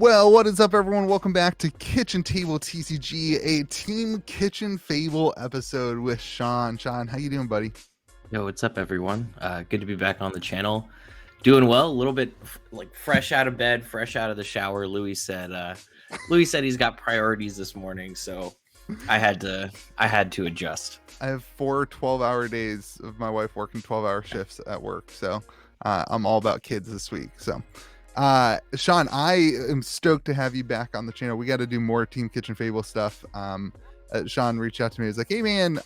Well, what is up, everyone? Welcome back to Kitchen Table TCG, a Team Kitchen Fable episode with Sean. Sean, how you doing, buddy? Yo, what's up, everyone? Good to be back on the channel. Doing well, a little bit like fresh out of bed, fresh out of the shower. Louis said he's got priorities this morning, so I had to adjust. I have 4 12-hour days of my wife working 12-hour shifts at work, so I'm all about kids this week. So, Sean, I am stoked to have you back on the channel. We got to do more Team Kitchen Fable stuff. Sean reached out to me. He's like, "Hey, man,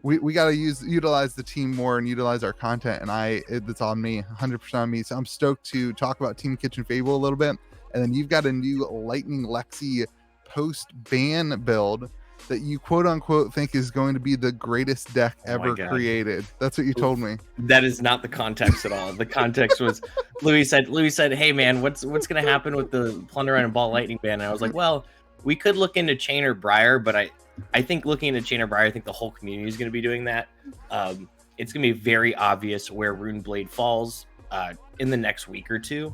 we got to utilize the team more and utilize our content." And it's on me, 100% on me. So I'm stoked to talk about Team Kitchen Fable a little bit. And then you've got a new Lightning Lexi post-ban build that you quote unquote think is going to be the greatest deck ever created. That's what you told me. That is not the context at all. The context was Louis said, "Hey man, what's going to happen with the Plunder Run and Ball Lightning ban?" And I was like, "Well, we could look into Chain or Briar, but I think looking into Chain or Briar, I think the whole community is going to be doing that. It's going to be very obvious where Rune Blade falls in the next week or two.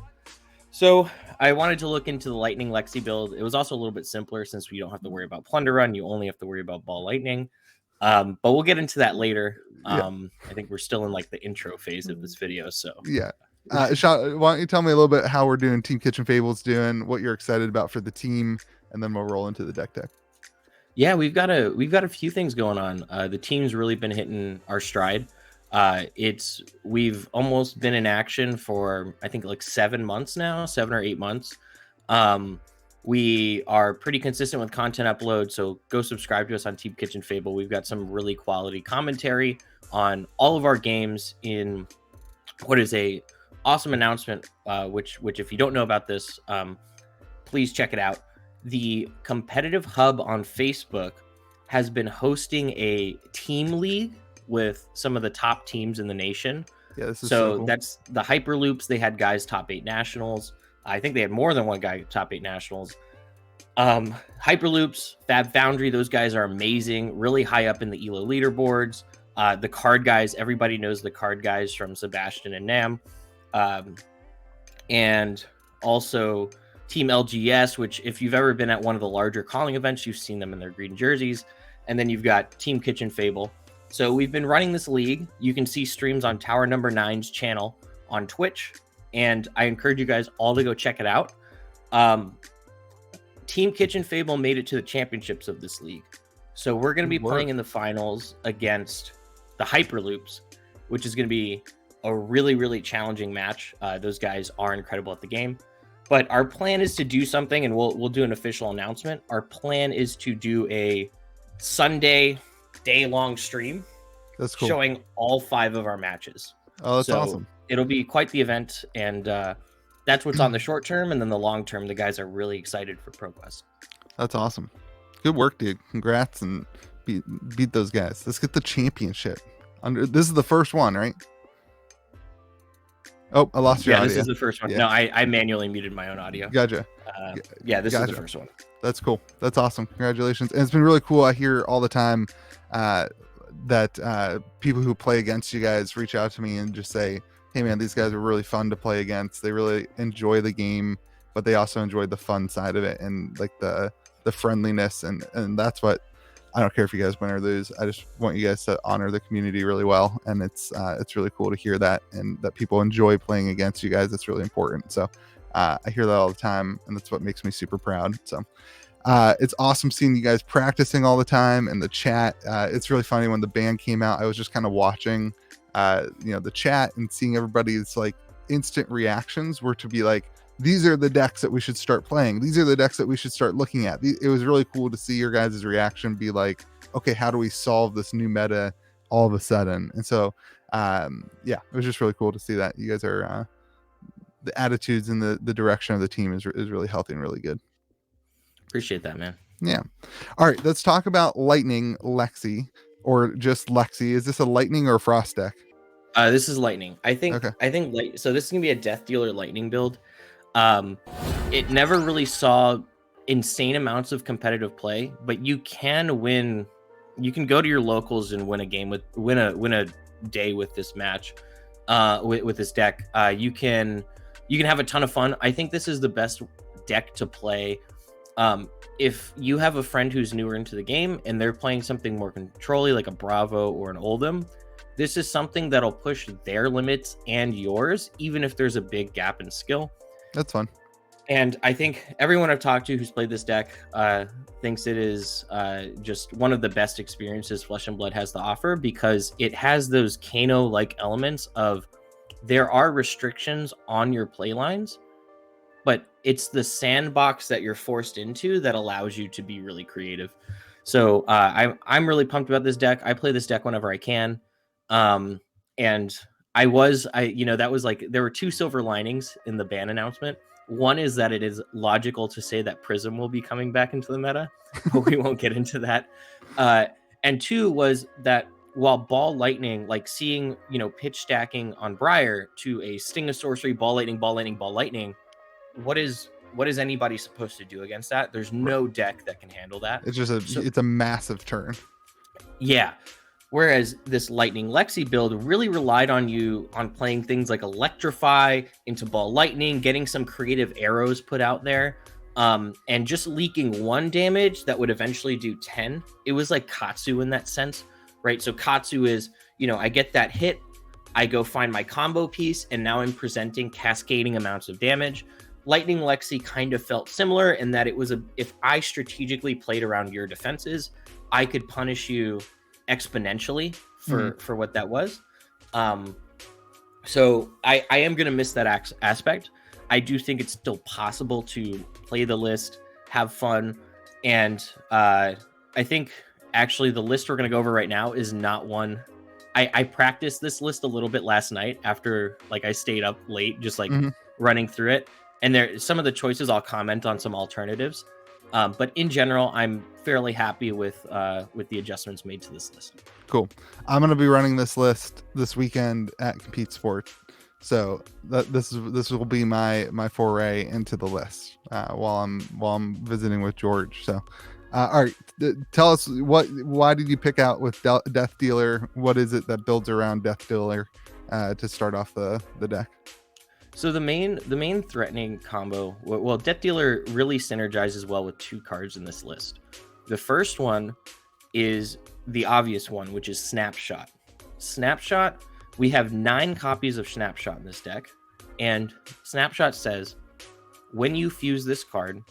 So I wanted to look into the Lightning Lexi build. It was also a little bit simpler since we don't have to worry about Plunder Run. You only have to worry about Ball Lightning. But we'll get into that later. I think we're still in like the intro phase of this video. So yeah. Sean, why don't you tell me a little bit how we're doing, Team Kitchen Fable's doing, what you're excited about for the team, and then we'll roll into the deck. Yeah, we've got a few things going on. The team's really been hitting our stride. We've almost been in action for I think like 7 months now, 7 or 8 months. We are pretty consistent with content upload, so go subscribe to us on Team Kitchen Fable. We've got some really quality commentary on all of our games in what is a awesome announcement, which if you don't know about this, please check it out. The competitive hub on Facebook has been hosting a team league with some of the top teams in the nation. Yeah, this is so cool. That's the Hyperloops. They had guys top 8 nationals. I think they had more than one guy top 8 nationals. Hyperloops, Fab Foundry, those guys are amazing, really high up in the ELO leaderboards. The card guys, everybody knows the card guys from Sebastian and Nam. And also Team LGS, which if you've ever been at one of the larger calling events, you've seen them in their green jerseys. And then you've got Team Kitchen Fable. So we've been running this league. You can see streams on Tower Number 9's channel on Twitch, and I encourage you guys all to go check it out. Team Kitchen Fable made it to the championships of this league. So we're going to be playing in the finals against the Hyperloops, which is going to be a really, really challenging match. Those guys are incredible at the game. But our plan is to do something, and we'll do an official announcement. Our plan is to do a Sunday day-long stream. That's cool. Showing all 5 of our matches. Oh, that's awesome. It'll be quite the event, and that's what's on the short term, and then the long term, the guys are really excited for ProQuest. That's awesome. Good work, dude. Congrats, and beat those guys. Let's get the championship. This is the first one, right? Oh, I lost your audio. This is the first one. Yeah. No, I manually muted my own audio. Gotcha. This is the first one. That's cool. That's awesome. Congratulations. And it's been really cool. I hear all the time that people who play against you guys reach out to me and just say, "Hey man, these guys are really fun to play against. They really enjoy the game, but they also enjoy the fun side of it and like the friendliness." And that's what, I don't care if you guys win or lose. I just want you guys to honor the community really well. And it's really cool to hear that, and that people enjoy playing against you guys. That's really important. So I hear that all the time, and that's what makes me super proud. So it's awesome seeing you guys practicing all the time in the chat. It's really funny when the ban came out. I was just kind of watching the chat and seeing everybody's like instant reactions were to be like, these are the decks that we should start playing. These are the decks that we should start looking at. It was really cool to see your guys' reaction be like, okay, how do we solve this new meta all of a sudden? And so it was just really cool to see that you guys are the attitudes and the direction of the team is really healthy and really good. Appreciate that, man. Yeah. All right, let's talk about Lightning Lexi, or just Lexi. Is this a Lightning or a Frost deck? This is Lightning. I think so this is gonna be a Death Dealer Lightning build. It never really saw insane amounts of competitive play, but you can win. You can go to your locals and win a game win a day with this match, with this deck. You can have a ton of fun. I think this is the best deck to play. If you have a friend who's newer into the game and they're playing something more controlly, like a Bravo or an Oldham, this is something that'll push their limits and yours, even if there's a big gap in skill. That's fun. And I think everyone I've talked to who's played this deck thinks it is just one of the best experiences Flesh and Blood has to offer, because it has those Kano-like elements of there are restrictions on your play lines, but it's the sandbox that you're forced into that allows you to be really creative. So I'm really pumped about this deck. I play this deck whenever I can. And that was like, there were two silver linings in the ban announcement. One is that it is logical to say that Prism will be coming back into the meta, but we won't get into that. And two was that while Ball Lightning, like seeing, pitch stacking on Briar to a Sting of Sorcery, Ball Lightning, Ball Lightning, Ball Lightning, what is anybody supposed to do against that? There's no deck that can handle that. It's just it's a massive turn. Yeah. Whereas this Lightning Lexi build really relied on you on playing things like Electrify into Ball Lightning, getting some creative arrows put out there, and just leaking 1 damage that would eventually do 10. It was like Katsu in that sense, right? So Katsu is, I get that hit, I go find my combo piece, and now I'm presenting cascading amounts of damage. Lightning Lexi kind of felt similar in that it was if I strategically played around your defenses, I could punish you exponentially for what that was. So I am going to miss that aspect. I do think it's still possible to play the list, have fun, and I think actually the list we're going to go over right now is not one. I practiced this list a little bit last night after I stayed up late just running through it, and there some of the choices I'll comment on some alternatives. But in general, I'm fairly happy with the adjustments made to this list. Cool. I'm going to be running this list this weekend at Compete Sports, so this will be my foray into the list while I'm visiting with George. So, all right, tell us why did you pick out with Death Dealer? What is it that builds around Death Dealer to start off the deck? So the main threatening combo, well, Death Dealer really synergizes well with 2 cards in this list. The first one is the obvious one, which is Snapshot. Snapshot, we have 9 copies of Snapshot in this deck, and Snapshot says, when you fuse this card,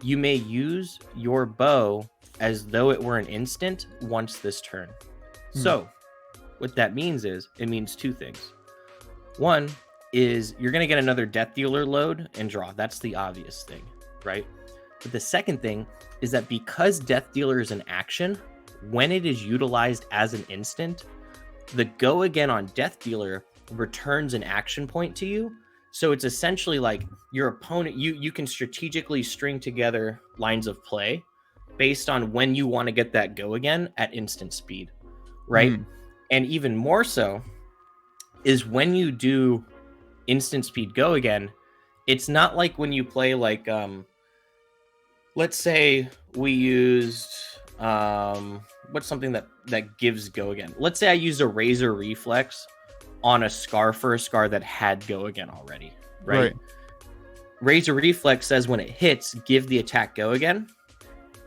you may use your bow as though it were an instant once this turn. So what that means is, it means 2 things. One is you're going to get another Death Dealer load and draw. That's the obvious thing, right? But the second thing is that because Death Dealer is an action, when it is utilized as an instant, the go again on Death Dealer returns an action point to you. So it's essentially like your opponent, you can strategically string together lines of play based on when you want to get that go again at instant speed, right? And even more so is when you do instant speed go again, it's not like when you play let's say we used what's something that gives go again. Let's say I used a Razor Reflex on a Scar for a Scar that had go again already, right? Razor Reflex says when it hits, give the attack go again,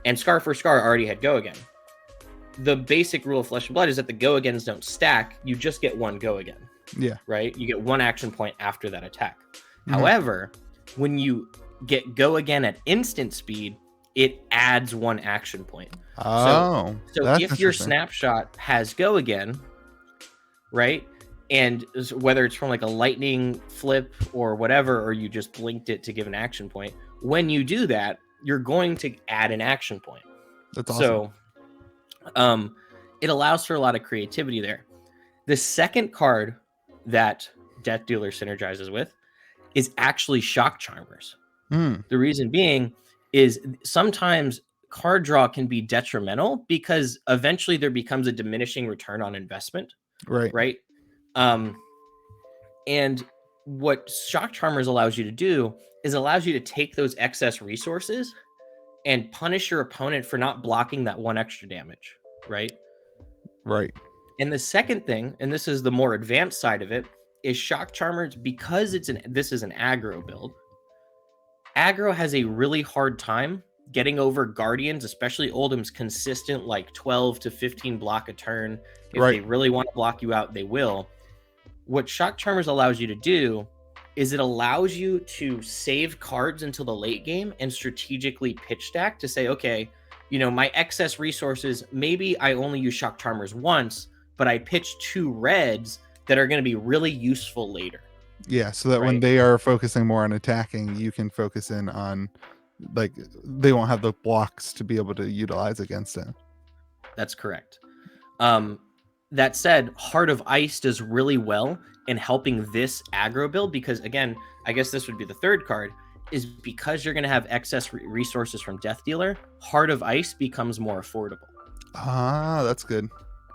and Scar for Scar already had go again. The basic rule of Flesh and Blood is that the go agains don't stack, you just get 1 go again. Yeah. Right? You get 1 action point after that attack. However, when you get go again at instant speed, it adds 1 action point. So if your Snapshot has go again, right? And whether it's from a lightning flip or whatever, or you just blinked it to give an action point, when you do that, you're going to add an action point. That's awesome. So it allows for a lot of creativity there. The second card that Death Dealer synergizes with is actually Shock Charmers. The reason being is sometimes card draw can be detrimental because eventually there becomes a diminishing return on investment. Right. And what Shock Charmers allows you to do is allows you to take those excess resources and punish your opponent for not blocking that 1 extra damage. Right. And the second thing, and this is the more advanced side of it, is Shock Charmers, because this is an aggro build, aggro has a really hard time getting over Guardians, especially Oldham's consistent like 12 to 15 block a turn. If they really want to block you out, they will. What Shock Charmers allows you to do is it allows you to save cards until the late game and strategically pitch stack to say, okay, you know, my excess resources, maybe I only use Shock Charmers once, but I pitch 2 reds that are going to be really useful later. Yeah, so that when they are focusing more on attacking, you can focus in on, like, they won't have the blocks to be able to utilize against it. That's correct. That said, Heart of Ice does really well in helping this aggro build because, again, I guess this would be the third card, is because you're going to have excess resources from Death Dealer, Heart of Ice becomes more affordable. Ah, that's good.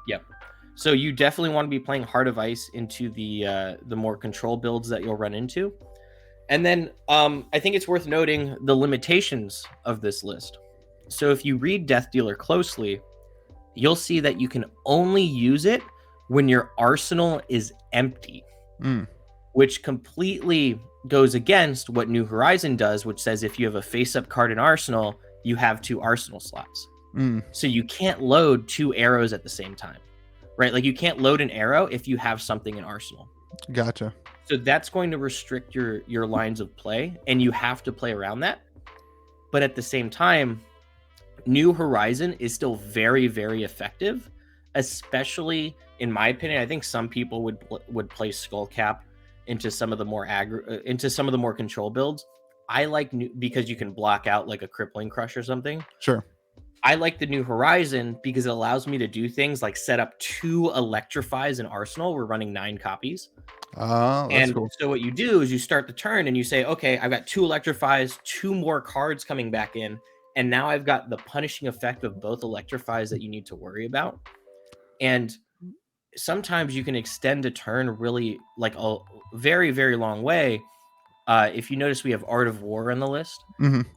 Yep. So you definitely want to be playing Heart of Ice into the more control builds that you'll run into. And then I think it's worth noting the limitations of this list. So if you read Death Dealer closely, you'll see that you can only use it when your arsenal is empty, which completely goes against what New Horizon does, which says if you have a face-up card in Arsenal, you have 2 Arsenal slots. So you can't load 2 arrows at the same time, right? Like you can't load an arrow if you have something in Arsenal. Gotcha. So that's going to restrict your lines of play, and you have to play around that. But at the same time, New Horizon is still very, very effective, especially in my opinion. I think some people would play Skullcap into some of the more into some of the more control builds. I like because you can block out like a Crippling Crush or something. Sure. I like the New Horizon because it allows me to do things like set up 2 Electrifies in Arsenal. We're running 9 copies. That's cool. So what you do is you start the turn and you say, okay, I've got 2 Electrifies, 2 more cards coming back in. And now I've got the punishing effect of both Electrifies that you need to worry about. And sometimes you can extend a turn really like a very, very long way. If you notice, we have Art of War on the list.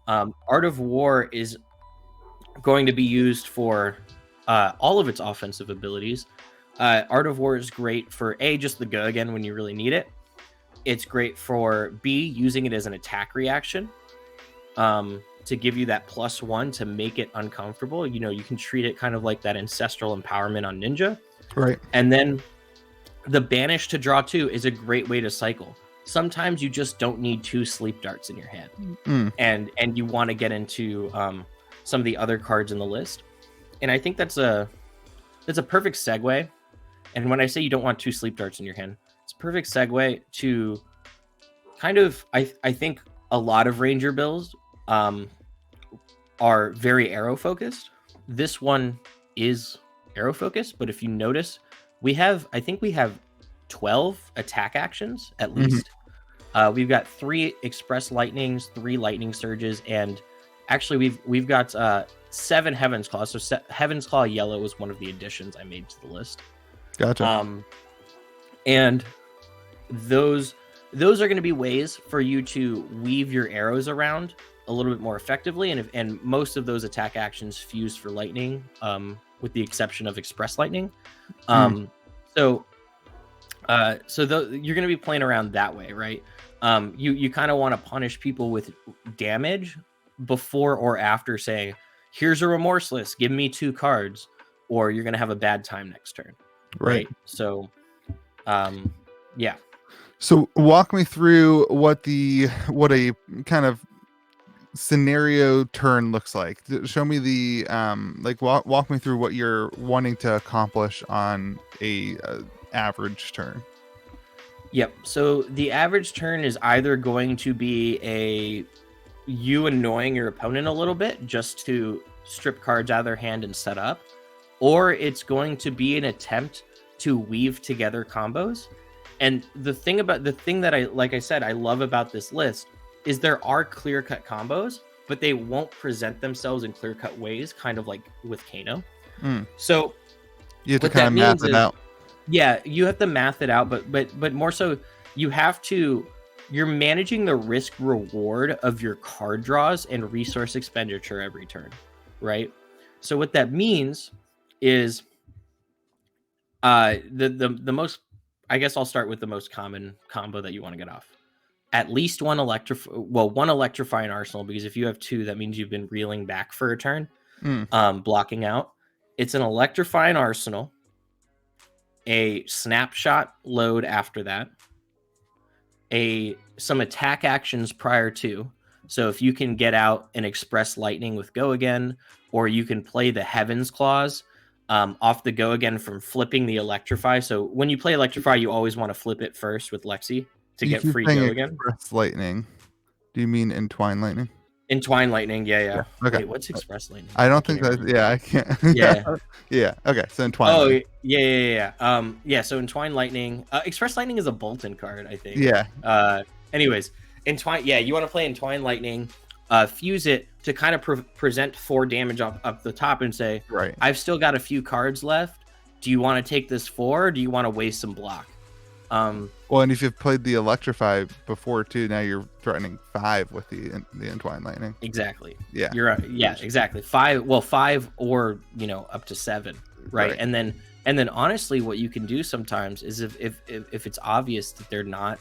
Art of War is going to be used for all of its offensive abilities. Art of War is great for A, just the go again when you really need it. It's great for B, using it as an attack reaction. To give you that +1 to make it uncomfortable. You know, you can treat it kind of like that ancestral empowerment on Ninja. Right. And then the Banish to draw 2 is a great way to cycle. Sometimes you just don't need 2 sleep darts in your hand. And you want to get into some of the other cards in the list. And I think that's a perfect segue. And when I say you don't want 2 sleep darts in your hand, it's a perfect segue to kind of, I think a lot of Ranger builds are very arrow focused. This one is arrow focused, but if you notice, I think we have 12 attack actions at least. We've got 3 Express Lightnings, 3 Lightning Surges, and actually we've got 7 Heaven's Claw. So Heaven's Claw Yellow was one of the additions I made to the list. Gotcha. And those are going to be ways for you to weave your arrows around a little bit more effectively, and most of those attack actions fuse for lightning, with the exception of Express Lightning. So you're going to be playing around that way, right? You kind of want to punish people with damage before or after saying, here's a Remorseless, give me 2 cards, or you're going to have a bad time next turn. Right. So, yeah. So walk me through what a kind of scenario turn looks like. Show me the walk me through what you're wanting to accomplish on a average turn. Yep. So the average turn is either going to be you annoying your opponent a little bit just to strip cards out of their hand and set up, or it's going to be an attempt to weave together combos. And the thing that I love about this list is there are clear-cut combos, but they won't present themselves in clear-cut ways, kind of like with Kano. So you have to kind of math it out. Yeah, you have to math it out, but more so, you're managing the risk reward of your card draws and resource expenditure every turn, right? So what that means is the most, I guess I'll start with the most common combo that you want to get off. at least one electrifying arsenal, because if you have two, that means you've been reeling back for a turn, blocking out. It's an electrifying arsenal, a snapshot load after that, some attack actions prior to. So if you can get out an Express Lightning with Go Again, or you can play the Heaven's Claws off the Go Again from flipping the Electrify. So when you play Electrify, you always want to flip it first with Lexi to get free Go Again. Express Lightning. Do you mean Entwine Lightning? Entwine Lightning, yeah. Okay. Wait, what's Express Lightning? I don't think that. Yeah, I can't. Yeah. Okay, so Entwine. Oh, Lightning. yeah. So Entwine Lightning. Express Lightning is a Bolton card, I think. Yeah. Anyways, Entwine. Yeah, you want to play Entwine Lightning. Fuse it to kind of present 4 damage up the top and say, right, I've still got a few cards left. Do you want to take this 4, or do you want to waste some block? Well, and if you've played the Electrify before too, now you're threatening 5 with the Entwine Lightning. Exactly. Yeah. You're right. Yeah, exactly. 5 or up to 7, right? And then honestly, what you can do sometimes is if it's obvious that they're not,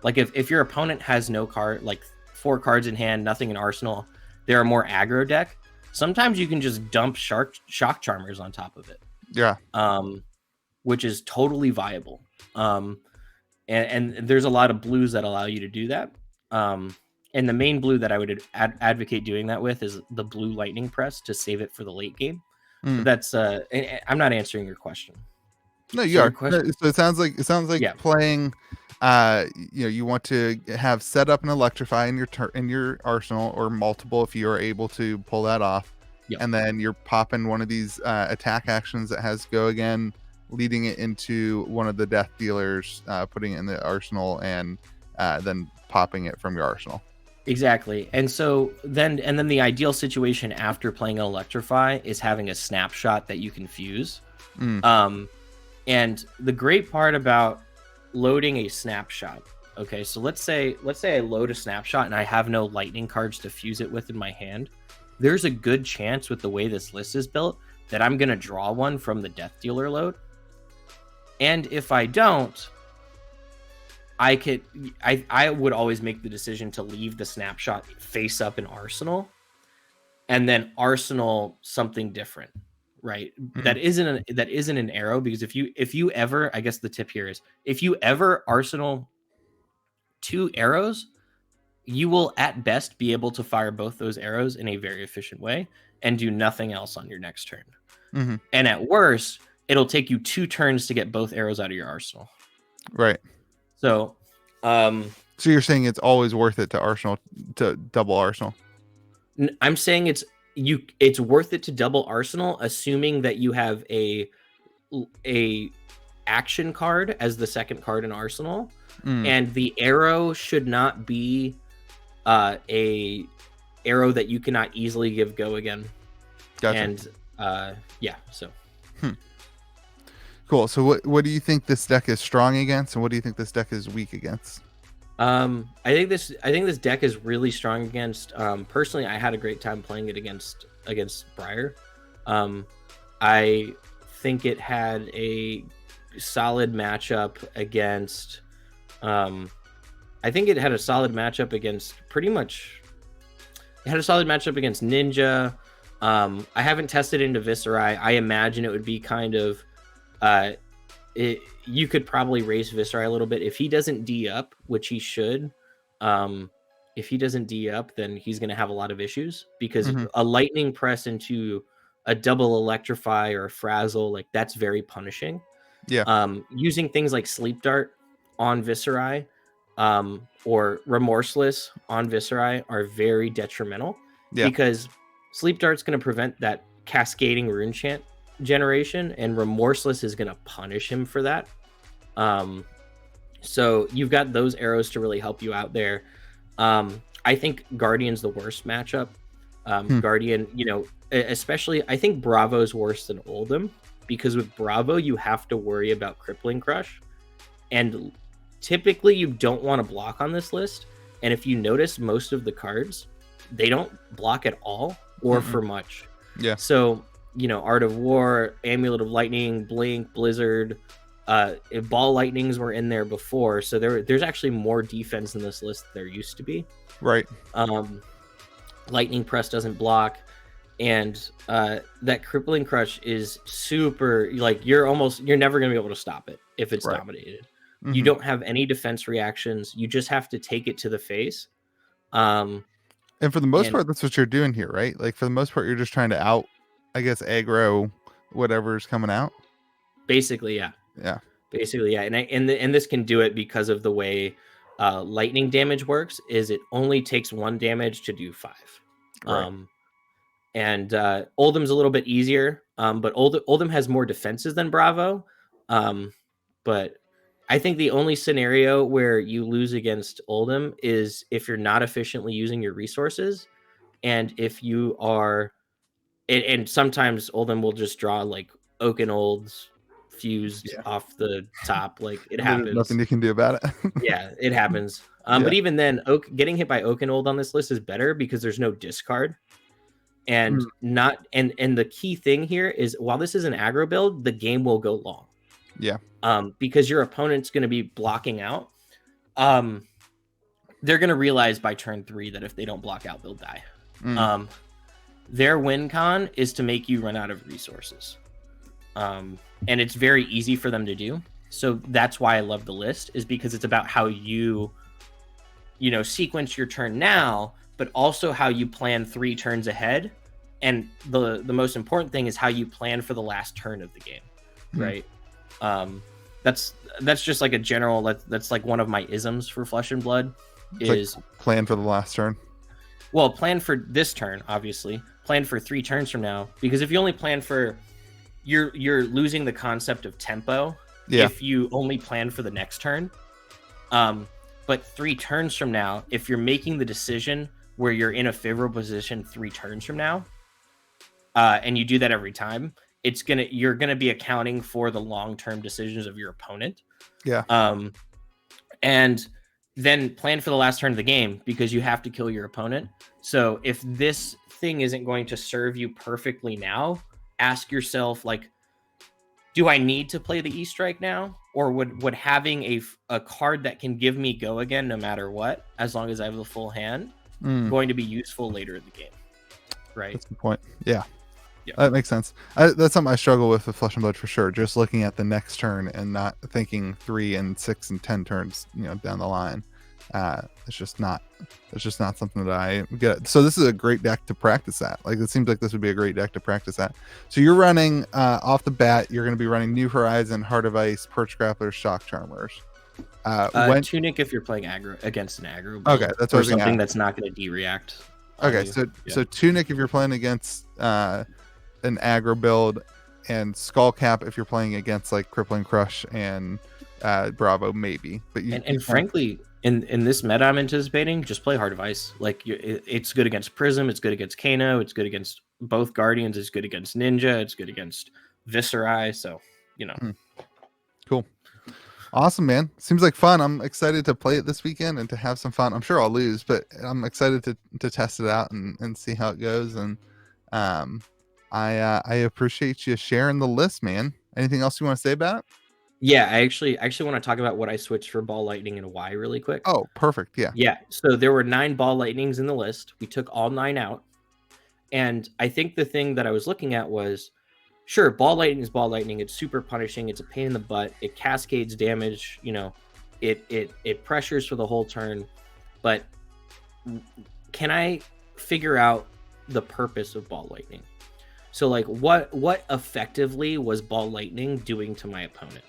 like if your opponent has no card, like 4 cards in hand, nothing in arsenal, they're a more aggro deck, sometimes you can just dump shock charmers on top of it. Yeah. Which is totally viable. And there's a lot of blues that allow you to do that. And the main blue that I would advocate doing that with is the blue Lightning Press to save it for the late game. That's I'm not answering your question. No, you are. So it sounds like playing. You want to have set up an Electrify in your arsenal, or multiple if you are able to pull that off. Yep. And then you're popping one of these attack actions that has Go Again, leading it into one of the death dealers, putting it in the arsenal, and then popping it from your arsenal. Exactly. And so then the ideal situation after playing an Electrify is having a snapshot that you can fuse. And the great part about loading a snapshot, okay, so let's say I load a snapshot and I have no lightning cards to fuse it with in my hand. There's a good chance with the way this list is built that I'm going to draw one from the death dealer load. And if I don't, I would always make the decision to leave the snapshot face up in arsenal, and then arsenal something different, right? That isn't an arrow, because if you ever, I guess the tip here is, if you ever arsenal 2 arrows, you will at best be able to fire both those arrows in a very efficient way and do nothing else on your next turn. And at worst, it'll take you 2 turns to get both arrows out of your arsenal. Right. So you're saying it's always worth it to double arsenal? I'm saying it's worth it to double arsenal, assuming that you have a action card as the second card in arsenal, and the arrow should not be a arrow that you cannot easily give Go Again. Gotcha. And so. Cool. So what do you think this deck is strong against, and what do you think this deck is weak against? I think this deck is really strong against. Personally, I had a great time playing it against Briar. I think it had a solid matchup against. I think it had a solid matchup against pretty much. It had a solid matchup against Ninja. I haven't tested into Viserai. I imagine it would be kind of. You could probably raise Viserai a little bit if he doesn't D up, which he should. If he doesn't D up, then he's going to have a lot of issues, because a lightning press into a double electrify or a frazzle, like that's very punishing. Yeah. Using things like Sleep Dart on Viserai, or Remorseless on Viserai are very detrimental, because Sleep Dart's going to prevent that cascading rune chant generation, and Remorseless is going to punish him for that. So you've got those arrows to really help you out there. I think Guardian's the worst matchup. Guardian, especially, I think Bravo's worse than Oldham, because with Bravo you have to worry about Crippling Crush, and typically you don't want to block on this list. And if you notice, most of the cards, they don't block at all or for much. So Art of War, Amulet of Lightning, Blink, Blizzard, If ball lightnings were in there before, so there's actually more defense in this list than there used to be. Right. Lightning press doesn't block, and that crippling crush is super, like, you're never gonna be able to stop it if it's dominated. You don't have any defense reactions. You just have to take it to the face. And for the most part, that's what you're doing here, right? Like, for the most part, you're just trying to I guess, aggro whatever's coming out. Basically, yeah. Yeah. Basically, yeah. And this can do it because of the way lightning damage works. Is it only takes 1 damage to do 5. Right. And Oldham's a little bit easier, but Oldham has more defenses than Bravo. But I think the only scenario where you lose against Oldham is if you're not efficiently using your resources, and if you are, and sometimes Oldham will just draw like Oaken Olds fused off the top. Like, it happens. There's nothing you can do about it. Yeah, it happens. But even then, getting hit by Oaken Old on this list is better because there's no discard. And and the key thing here is, while this is an aggro build, the game will go long. Yeah. Because your opponent's going to be blocking out. They're going to realize by turn 3 that if they don't block out, they'll die. Their win con is to make you run out of resources. And it's very easy for them to do. So that's why I love the list, is because it's about how you sequence your turn now, but also how you plan 3 turns ahead. And the most important thing is how you plan for the last turn of the game, right? That's just like a general, that's like one of my isms for Flesh and Blood, is like plan for the last turn. Well, plan for this turn, obviously. Plan for 3 turns from now, because if you only plan for, you're losing the concept of tempo if you only plan for the next turn. But 3 turns from now, if you're making the decision where you're in a favorable position 3 turns from now, and you do that every time, you're gonna be accounting for the long-term decisions of your opponent. And then plan for the last turn of the game, because you have to kill your opponent. So if this thing isn't going to serve you perfectly now, ask yourself, like, do I need to play the E-Strike now? Or would having a card that can give me go again no matter what, as long as I have the full hand, going to be useful later in the game? Right? That's the point. Yeah. That makes sense. That's something I struggle with Flesh and Blood for sure. Just looking at the next turn and not thinking 3 and 6 and 10 turns, down the line. It's just not something that I get. So this is a great deck to practice at. Like, it seems like this would be a great deck to practice at. So you're running off the bat, you're going to be running New Horizon, Heart of Ice, Perch Grapplers, Shock Charmers. Tunic if you're playing aggro against an aggro build, okay, that's what something that's not going to de-react. Okay, so Tunic if you're playing against an aggro build, and Skullcap if you're playing against like Crippling Crush and Bravo maybe. But frankly, in this meta I'm anticipating, just play Heart of Ice. Like, it's good against Prism, it's good against Kano, it's good against both Guardians, it's good against Ninja, it's good against Viscerai. So cool. Awesome, man. Seems like fun. I'm excited to play it this weekend and to have some fun. I'm sure I'll lose, but I'm excited to test it out and see how it goes. And I appreciate you sharing the list, man. Anything else you want to say about it? Yeah, I actually want to talk about what I switched for Ball Lightning and why really quick. Oh, perfect. Yeah. So there were 9 Ball Lightnings in the list. We took all 9 out. And I think the thing that I was looking at was, sure, Ball Lightning is Ball Lightning. It's super punishing. It's a pain in the butt. It cascades damage. It pressures for the whole turn. But can I figure out the purpose of Ball Lightning? So, like, what effectively was Ball Lightning doing to my opponent?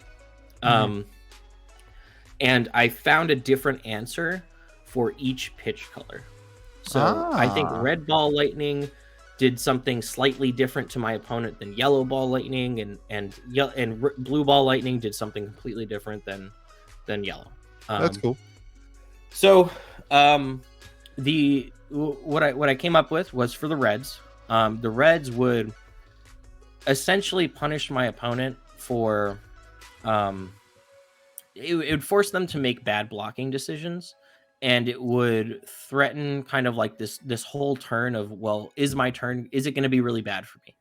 And I found a different answer for each pitch color. So I think Red Ball Lightning did something slightly different to my opponent than Yellow Ball Lightning, and Blue Ball Lightning did something completely different than Yellow. That's cool. So what I came up with was for the Reds. The Reds would essentially punish my opponent for it would force them to make bad blocking decisions, and it would threaten kind of like this whole turn of, well, is it going to be really bad for me?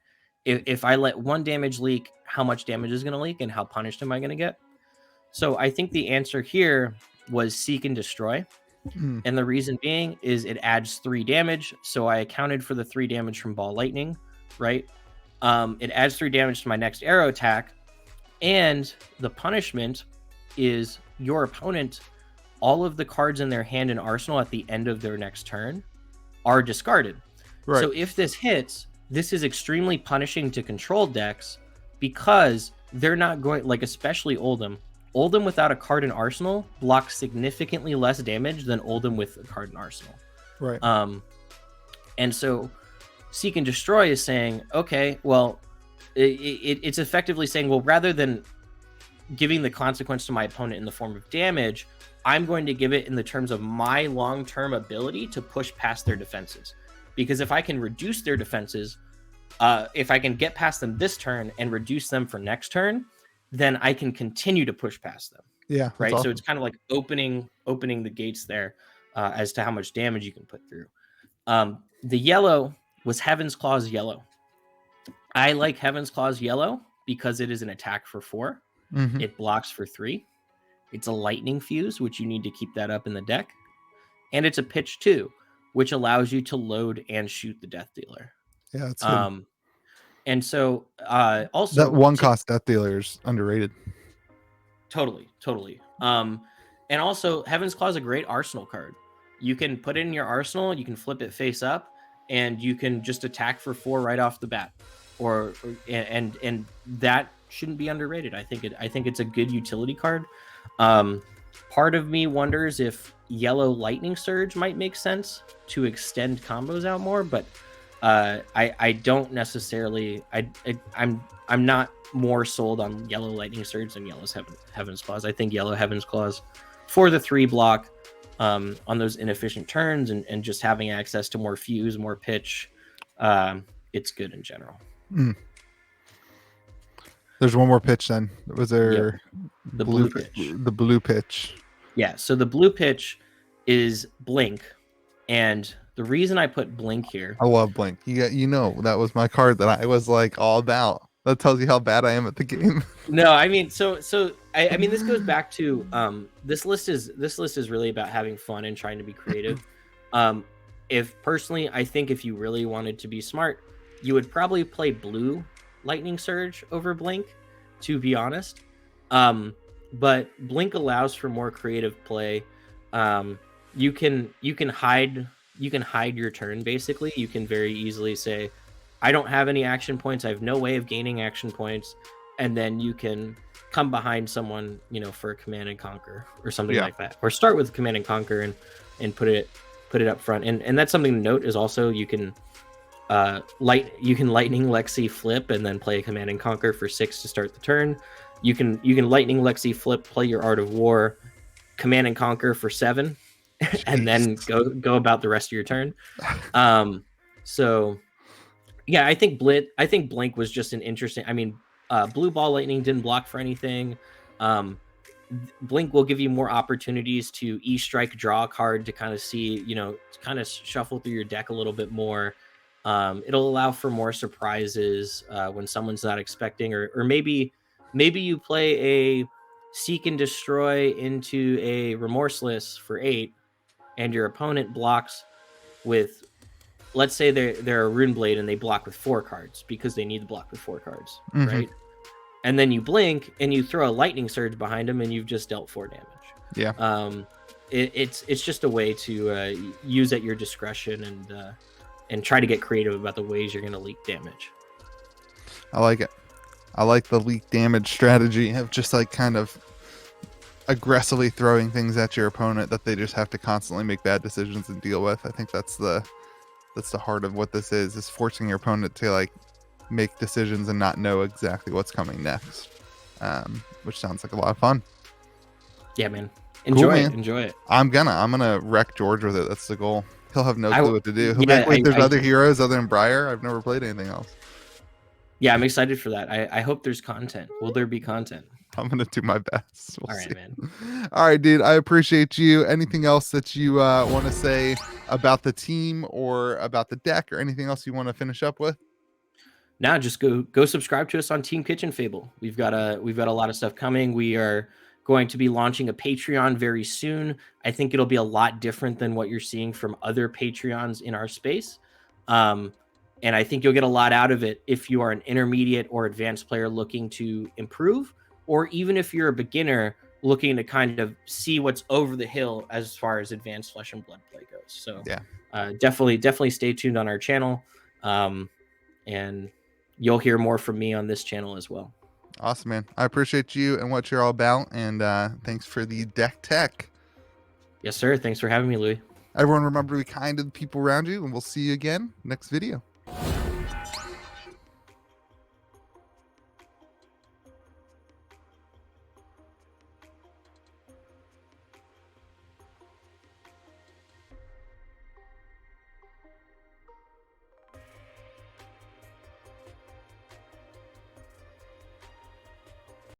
If I let 1 damage leak, how much damage is going to leak and how punished am I going to get? So I think the answer here was seek and destroy. Mm. And the reason being is it adds 3 damage. So I accounted for the 3 damage from ball lightning, right? It adds 3 damage to my next arrow attack. And the punishment is your opponent, all of the cards in their hand and arsenal at the end of their next turn are discarded. Right. So if this hits, this is extremely punishing to control decks because they're not going, like especially Oldhim. Oldhim without a card in arsenal blocks significantly less damage than Oldhim with a card in arsenal. Right. And so Seek and Destroy is saying, okay, well, it's effectively saying, well, rather than giving the consequence to my opponent in the form of damage, I'm going to give it in the terms of my long-term ability to push past their defenses. Because if I can reduce their defenses, if I can get past them this turn and reduce them for next turn, then I can continue to push past them. Yeah. Right. Awesome. So it's kind of like opening the gates there as to how much damage you can put through. The yellow was Heaven's Claws yellow. I like Heaven's Claws yellow because it is an attack for 4. Mm-hmm. It blocks for 3. It's a lightning fuse, which you need to keep that up in the deck. And it's a pitch 2, which allows you to load and shoot the Death Dealer. Yeah, that's good. And so also that one cost Death Dealer is underrated. Totally. And also Heaven's Claw is a great arsenal card. You can put it in your arsenal, you can flip it face up, and you can just attack for 4 right off the bat. And that shouldn't be underrated. I think it's a good utility card. Part of me wonders if yellow Lightning Surge might make sense to extend combos out more, but I don't necessarily. I'm not more sold on yellow Lightning Surge than yellow Heaven's Claws. I think yellow Heaven's Claws for the 3 block on those inefficient turns and just having access to more fuse, more pitch, it's good in general. Mm. There's one more pitch then. Was there the blue pitch? The blue pitch. Yeah, so the blue pitch is Blink, and the reason I put Blink here, I love Blink. You know that was my card that I was like all about. That tells you how bad I am at the game. No, I mean, I mean, this goes back to this list is really about having fun and trying to be creative. If personally, I think if you really wanted to be smart, you would probably play blue Lightning Surge over Blink, to be honest. But Blink allows for more creative play. You can hide your turn. Basically, you can very easily say, I don't have any action points. I have no way of gaining action points. And then you can come behind someone, for a Command and Conquer or something like that, or start with Command and Conquer and put it up front. And that's something to note is also you can Lightning Lexi flip and then play a Command and Conquer for 6 to start the turn. You can Lightning Lexi flip, play your Art of War, Command and Conquer for 7, and then go about the rest of your turn. So yeah, I think Blink was just an interesting. I mean, Blue Ball Lightning didn't block for anything. Blink will give you more opportunities to E-Strike, draw a card to kind of see, kind of shuffle through your deck a little bit more. It'll allow for more surprises when someone's not expecting, or maybe you play a Seek and Destroy into a Remorseless for 8, and your opponent blocks with, let's say they're a Rune Blade and they block with 4 cards because they need to block with 4 cards, right? And then you blink and you throw a Lightning Surge behind them and you've just dealt 4 damage. Yeah. It's just a way to use at your discretion and try to get creative about the ways you're going to leak damage. I like it. I like the leak damage strategy of just like kind of aggressively throwing things at your opponent that they just have to constantly make bad decisions and deal with. I think that's the heart of what this is forcing your opponent to like make decisions and not know exactly what's coming next. Which sounds like a lot of fun. Yeah, man. Enjoy it. I'm gonna wreck George with it. That's the goal. He'll have no clue what to do. He'll be like, wait, there's other heroes other than Briar? I've never played anything else. Yeah, I'm excited for that. I hope there's content. Will there be content? I'm going to do my best. All right, man. All right, dude. I appreciate you. Anything else that you want to say about the team or about the deck or anything else you want to finish up with? Now, just go subscribe to us on Team Kitchen Fable. We've got a lot of stuff coming. We are going to be launching a Patreon very soon. I think it'll be a lot different than what you're seeing from other Patreons in our space. And I think you'll get a lot out of it if you are an intermediate or advanced player looking to improve, or even if you're a beginner looking to kind of see what's over the hill as far as advanced Flesh and Blood play goes. So Yeah. Definitely stay tuned on our channel. And you'll hear more from me on this channel as well. Awesome, man. I appreciate you and what you're all about. And thanks for the deck tech. Yes, sir. Thanks for having me, Louis. Everyone remember to be kind to the people around you, and we'll see you again next video.